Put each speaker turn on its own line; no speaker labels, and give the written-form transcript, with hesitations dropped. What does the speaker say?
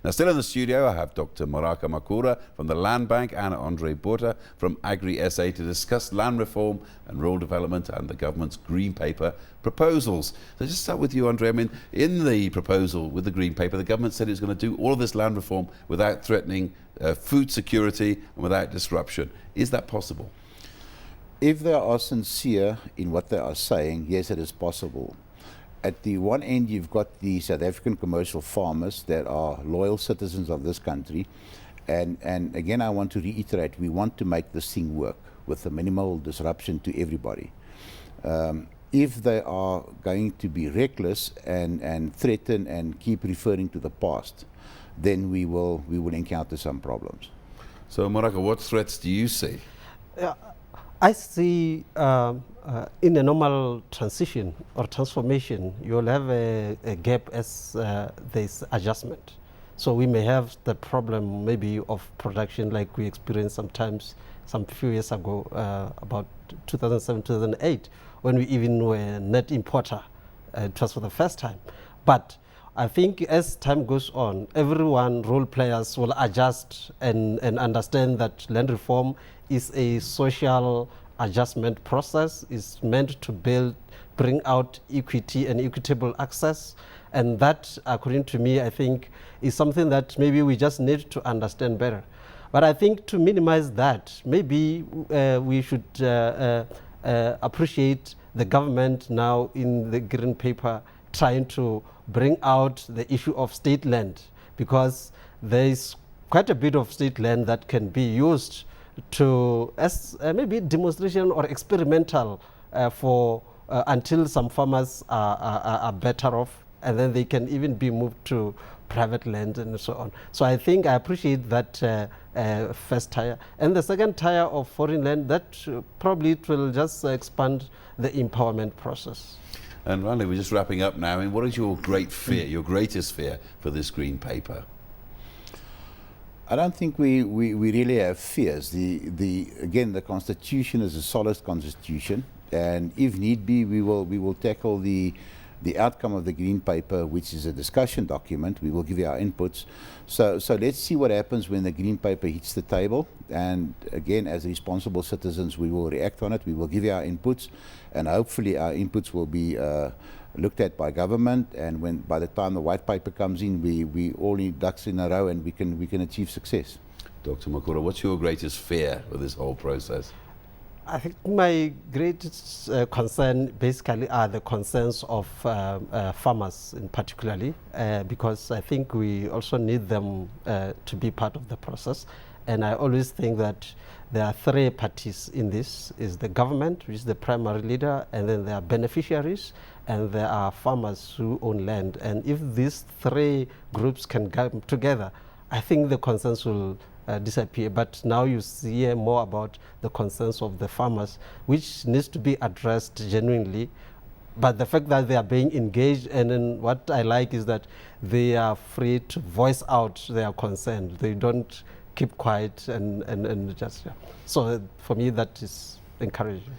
Now, still in the studio, I have Dr. Makhura from the Land Bank and Andre Botha from Agri SA to discuss land reform and rural development and the government's Green Paper proposals. So just start with you, Andre. I mean, in the proposal with the Green Paper, the government said it was going to do all of this land reform without threatening food security and without disruption. Is that possible?
If they are sincere in what they are saying, yes, it is possible. At the one end, you've got the South African commercial farmers that are loyal citizens of this country. And again, I want to reiterate, we want to make this thing work with a minimal disruption to everybody. If they are going to be reckless and threaten and keep referring to the past, then we will encounter some problems.
So, Makhura, what threats do you see?
I see in a normal transition or transformation, you'll have a gap as there's adjustment. So we may have the problem maybe of production like we experienced sometimes some few years ago, about 2007, 2008, when we even were a net importer. It was for the first time. But I think as time goes on, everyone, role players will adjust and understand that land reform is a social adjustment process, is meant to bring out equity and equitable access. And that, according to me, I think is something that maybe we just need to understand better. But I think to minimize that, maybe we should appreciate the government now in the Green Paper trying to bring out the issue of state land, because there is quite a bit of state land that can be used to as maybe demonstration or experimental for until some farmers are better off, and then they can even be moved to private land and so on. So I think I appreciate that first tier. And the second tier of foreign land, that probably it will just expand the empowerment process.
And Randy, we're just wrapping up now. I mean, what is your great fear, your greatest fear for this Green Paper?
I don't think we really have fears. Again, the Constitution is a solid Constitution, and if need be, we will tackle the outcome of the Green Paper, which is a discussion document. We will give you our inputs. So let's see what happens when the Green Paper hits the table. And again, as responsible citizens, we will react on it. We will give you our inputs, and hopefully our inputs will be looked at by government. And by the time the white paper comes in, we all need ducks in a row, and we can achieve success.
Dr. Makhura, what's your greatest fear with this whole process?
I think my greatest concern basically are the concerns of farmers in particularly, because I think we also need them to be part of the process. And I always think that there are three parties in this. Is the government, which is the primary leader, and then there are beneficiaries, and there are farmers who own land. And if these three groups can come together, I think the concerns will disappear. But now you see more about the concerns of the farmers, which needs to be addressed genuinely. But the fact that they are being engaged, and then what I like is that they are free to voice out their concern. They don't keep quiet and just, yeah. So for me, that is encouraging.